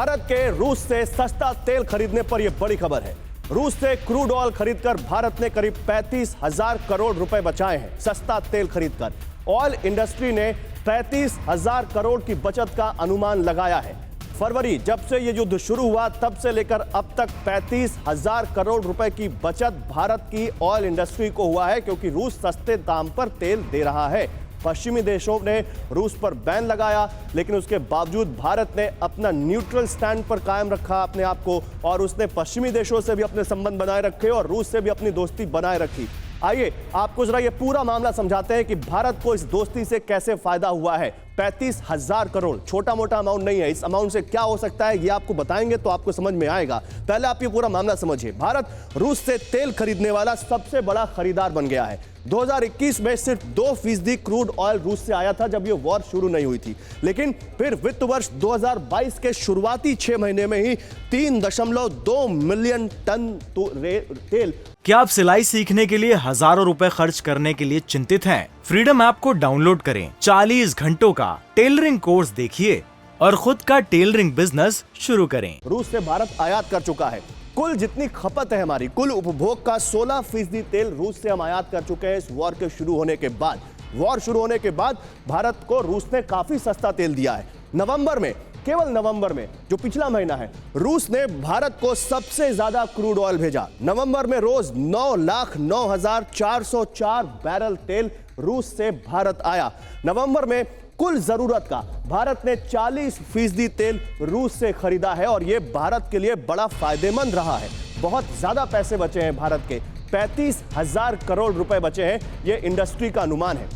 भारत के रूस से सस्ता तेल खरीदने पर यह बड़ी खबर है। रूस से क्रूड ऑयल खरीदकर भारत ने करीब 35,000 करोड़ रुपए बचाए हैं। सस्ता तेल खरीदकर ऑयल इंडस्ट्री ने 35,000 करोड़ की बचत का अनुमान लगाया है। फरवरी जब से यह युद्ध शुरू हुआ तब से लेकर अब तक 35,000 करोड़ रुपए की बचत भारत की ऑयल इंडस्ट्री को हुआ है, क्योंकि रूस सस्ते दाम पर तेल दे रहा है। पश्चिमी देशों ने रूस पर बैन लगाया, लेकिन उसके बावजूद भारत ने अपना न्यूट्रल स्टैंड पर कायम रखा अपने आप को, और उसने पश्चिमी देशों से भी अपने संबंध बनाए रखे और रूस से भी अपनी दोस्ती बनाए रखी। आइए आपको जरा ये पूरा मामला समझाते हैं कि भारत को इस दोस्ती से कैसे फायदा हुआ है। 35,000 करोड़ छोटा मोटा अमाउंट नहीं है। इस अमाउंट से क्या हो सकता है ये आपको बताएंगे तो आपको समझ में आएगा। पहले आप ये पूरा मामला समझिए। भारत रूस से तेल खरीदने वाला सबसे बड़ा खरीदार बन गया है। 2021 में सिर्फ 2% क्रूड ऑयल रूस से आया था जब ये वॉर शुरू नहीं हुई थी, लेकिन फिर वित्त वर्ष 2022 के शुरुआती 6 महीने में ही 3.2 मिलियन टन तेल। क्या आप सिलाई सीखने के लिए हजारों रुपए खर्च करने के लिए चिंतित हैं? फ्रीडम ऐप को डाउनलोड करें, 40 घंटों का टेलरिंग कोर्स देखिए और खुद का टेलरिंग बिजनेस शुरू करें। रूस से भारत आयात कर चुका है। कुल जितनी खपत है हमारी, कुल उपभोग का 16% तेल रूस से हम आयात कर चुके हैं इस वॉर के शुरू होने के बाद। वॉर शुरू होने के बाद भारत को रूस ने काफी सस्ता तेल दिया है। नवंबर में, केवल नवंबर में, जो पिछला महीना है, रूस ने भारत को सबसे ज्यादा क्रूड ऑयल भेजा। नवंबर में रोज 9,09,404 बैरल तेल रूस से भारत आया। नवंबर में कुल जरूरत का भारत ने 40% तेल रूस से खरीदा है, और यह भारत के लिए बड़ा फायदेमंद रहा है। बहुत ज्यादा पैसे बचे हैं भारत के, 35,000 करोड़ रुपए बचे हैं, यह इंडस्ट्री का अनुमान है।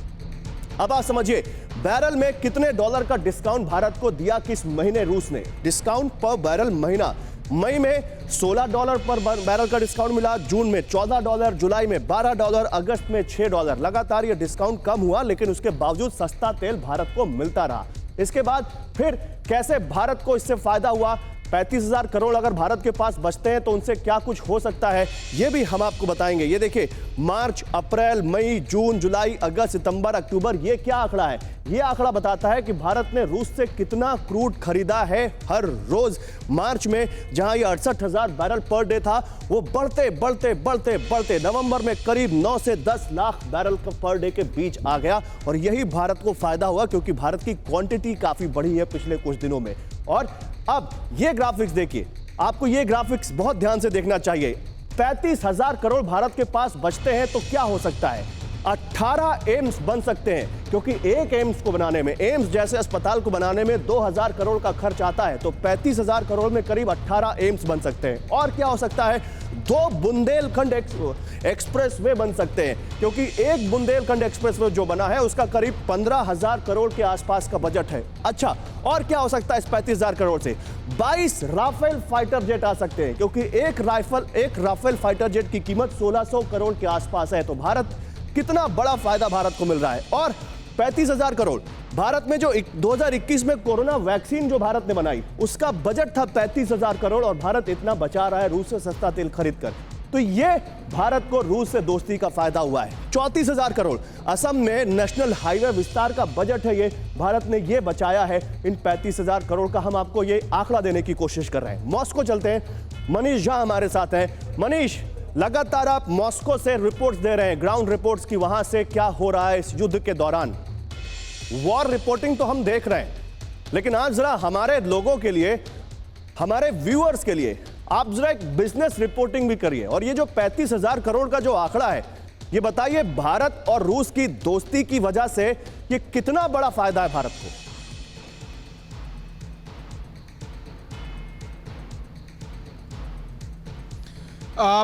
अब आप समझिए बैरल में कितने डॉलर का डिस्काउंट भारत को दिया किस महीने रूस ने। डिस्काउंट पर बैरल महीना, मई में $16 पर बैरल का डिस्काउंट मिला, जून में $14, जुलाई में $12, अगस्त में $6। लगातार ये डिस्काउंट कम हुआ, लेकिन उसके बावजूद सस्ता तेल भारत को मिलता रहा। इसके बाद फिर कैसे भारत को इससे फायदा हुआ? 35,000 करोड़ अगर भारत के पास बचते हैं तो उनसे क्या कुछ हो सकता है, ये भी हम आपको बताएंगे। ये देखिए, मार्च, अप्रैल, मई, जून, जुलाई, अगस्त, सितंबर, अक्टूबर, ये क्या आंकड़ा है? ये आंकड़ा बताता है कि भारत ने रूस से कितना क्रूड खरीदा है हर रोज। मार्च में जहां ये 68,000 बैरल पर डे था, वो बढ़ते बढ़ते बढ़ते बढ़ते नवंबर में करीब 9 से 10 लाख बैरल पर डे के बीच आ गया। और यही भारत को फायदा हुआ, क्योंकि भारत की क्वांटिटी काफी बढ़ी है पिछले कुछ दिनों में। और अब ये ग्राफिक्स देखिए, आपको ये ग्राफिक्स बहुत ध्यान से देखना चाहिए। 35,000 करोड़ भारत के पास बचते हैं तो क्या हो सकता है? 18 एम्स बन सकते हैं, क्योंकि एक एम्स को बनाने में, एम्स जैसे अस्पताल को बनाने में 2,000 करोड़ का खर्च आता है, तो 35,000 करोड़ में करीब 18 एम्स बन सकते हैं। और क्या हो सकता है? 2 बुंदेलखंड एक्सप्रेसवे बन सकते हैं, क्योंकि एक बुंदेलखंड एक्सप्रेसवे जो बना है उसका करीब 15,000 करोड़ के आसपास का बजट है। अच्छा, और क्या हो सकता है? इस 35,000 करोड़ से 22 राफेल फाइटर जेट आ सकते हैं, क्योंकि एक राफेल फाइटर जेट की कीमत 1,600 करोड़ के आसपास है। तो भारत, कितना बड़ा फायदा भारत को मिल रहा है। और 35,000 करोड़ भारत में जो 2021 में कोरोना वैक्सीन जो भारत ने बनाई, उसका बजट था 35,000 करोड़, और भारत इतना बचा रहा है रूस से सस्ता तेल खरीदकर। तो ये भारत को रूस से दोस्ती का फायदा हुआ है। 34,000 करोड़ असम में नेशनल हाईवे विस्तार का बजट है, ये भारत ने ये बचाया है इन 35,000 करोड़ का। हम आपको ये आंकड़ा देने की कोशिश कर रहे हैं। मॉस्को चलते हैं, मनीष झा हमारे साथ हैं। मनीष, लगातार आप मॉस्को से रिपोर्ट्स दे रहे हैं, ग्राउंड रिपोर्ट्स की, वहां से क्या हो रहा है इस युद्ध के दौरान। वॉर रिपोर्टिंग तो हम देख रहे हैं, लेकिन आज जरा हमारे लोगों के लिए, हमारे व्यूअर्स के लिए आप जरा एक बिजनेस रिपोर्टिंग भी करिए। और ये जो 35,000 करोड़ का जो आंकड़ा है, ये बताइए भारत और रूस की दोस्ती की वजह से ये कितना बड़ा फायदा है भारत को?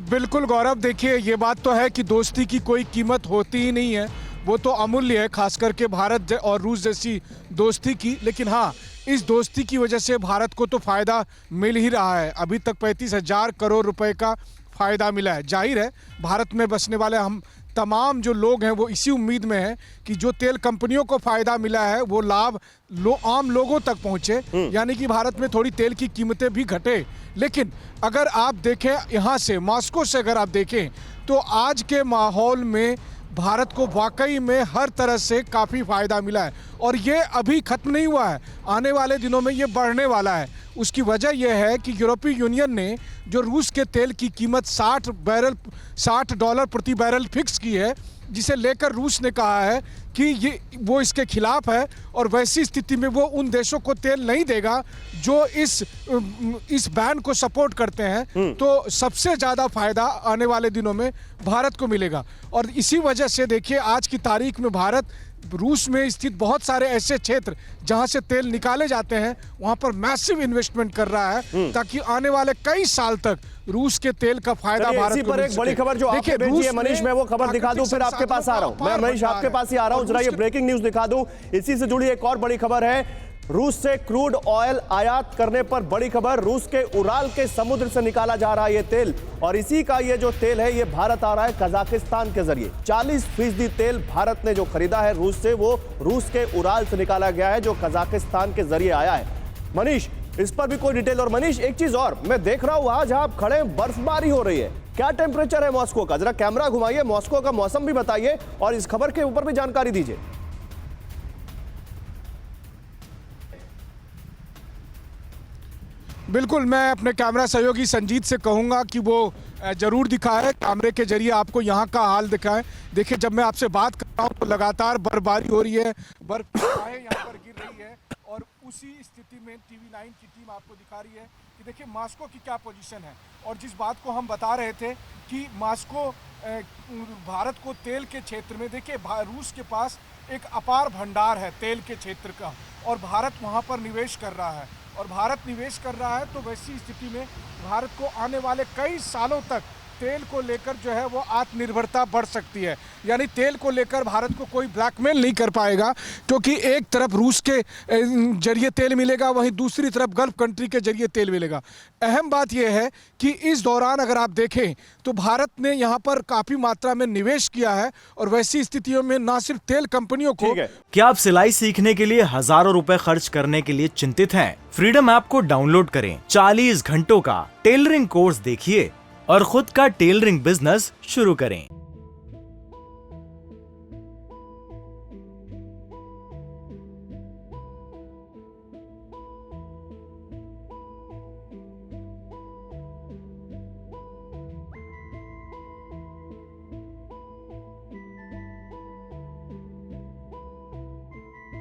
बिल्कुल गौरव, देखिए ये बात तो है कि दोस्ती की कोई कीमत होती ही नहीं है, वो तो अमूल्य है, खास करके भारत और रूस जैसी दोस्ती की। लेकिन हाँ, इस दोस्ती की वजह से भारत को तो फ़ायदा मिल ही रहा है। अभी तक 35,000 करोड़ रुपए का फ़ायदा मिला है। जाहिर है भारत में बसने वाले हम तमाम जो लोग हैं वो इसी उम्मीद में हैं कि जो तेल कंपनियों को फ़ायदा मिला है वो लाभ आम लोगों तक पहुंचे, यानी कि भारत में थोड़ी तेल की कीमतें भी घटे। लेकिन अगर आप देखें यहाँ से, मॉस्को से अगर आप देखें, तो आज के माहौल में भारत को वाकई में हर तरह से काफ़ी फ़ायदा मिला है। और ये अभी ख़त्म नहीं हुआ है, आने वाले दिनों में ये बढ़ने वाला है। उसकी वजह यह है कि यूरोपीय यूनियन ने जो रूस के तेल की कीमत $60 प्रति बैरल फिक्स की है, जिसे लेकर रूस ने कहा है कि ये वो इसके खिलाफ है और वैसी स्थिति में वो उन देशों को तेल नहीं देगा जो इस बैन को सपोर्ट करते हैं। तो सबसे ज़्यादा फायदा आने वाले दिनों में भारत को मिलेगा। और इसी वजह से देखिए आज की तारीख में भारत रूस में स्थित बहुत सारे ऐसे क्षेत्र जहां से तेल निकाले जाते हैं वहां पर मैसिव इन्वेस्टमेंट कर रहा है ताकि आने वाले कई साल तक रूस के तेल का फायदा भारत को पर एक बड़ी खबर जो आपने भेजी है मनीष, मैं वो खबर दिखा दूं फिर आपके पास आ रहा हूं। मैं मनीष आपके पास ही आ रहा हूं, जरा ये ब्रेकिंग न्यूज दिखा दूं। इसी से जुड़ी एक और बड़ी खबर है, रूस से क्रूड ऑयल आयात करने पर बड़ी खबर। रूस के उराल के समुद्र से निकाला जा रहा है ये तेल, और इसी का ये जो तेल है ये भारत आ रहा है कजाकिस्तान के जरिए। 40% तेल भारत ने जो खरीदा है रूस से, वो रूस के उराल से निकाला गया है जो कजाकिस्तान के जरिए आया है। मनीष, इस पर भी कोई डिटेल? और मनीष एक चीज और, मैं देख रहा हूं आज आप खड़े बर्फबारी हो रही है, क्या टेम्परेचर है मॉस्को का? जरा कैमरा घुमाइए, मॉस्को का मौसम भी बताइए और इस खबर के ऊपर भी जानकारी दीजिए। बिल्कुल, मैं अपने कैमरा सहयोगी संजीत से कहूंगा कि वो जरूर दिखाए, कैमरे के जरिए आपको यहाँ का हाल दिखाएं। देखिए जब मैं आपसे बात कर रहा हूँ तो लगातार बर्फबारी हो रही है, बर्फ की छाएं यहाँ पर गिर रही है और उसी स्थिति में TV9 की टीम आपको दिखा रही है कि देखिए मॉस्को की क्या पोजीशन है। और जिस बात को हम बता रहे थे कि मॉस्को भारत को तेल के क्षेत्र में, देखिए रूस के पास एक अपार भंडार है तेल के क्षेत्र का और भारत वहाँ पर निवेश कर रहा है। और भारत निवेश कर रहा है तो वैसी स्थिति में भारत को आने वाले कई सालों तक तेल को लेकर जो है वो आत्मनिर्भरता बढ़ सकती है। यानी तेल को लेकर भारत को कोई ब्लैकमेल नहीं कर पाएगा, क्योंकि एक तरफ रूस के जरिए तेल मिलेगा, वहीं दूसरी तरफ गल्फ कंट्री के जरिए तेल मिलेगा। अहम बात यह है कि इस दौरान अगर आप देखें तो भारत ने यहाँ पर काफ़ी मात्रा में निवेश किया है और वैसी स्थितियों में न सिर्फ तेल कंपनियों को। क्या आप सिलाई सीखने के लिए हजारों रुपए खर्च करने के लिए चिंतित हैं? फ्रीडम ऐप को डाउनलोड करें, 40 घंटों का टेलरिंग कोर्स देखिए और खुद का टेलरिंग बिजनेस शुरू करें।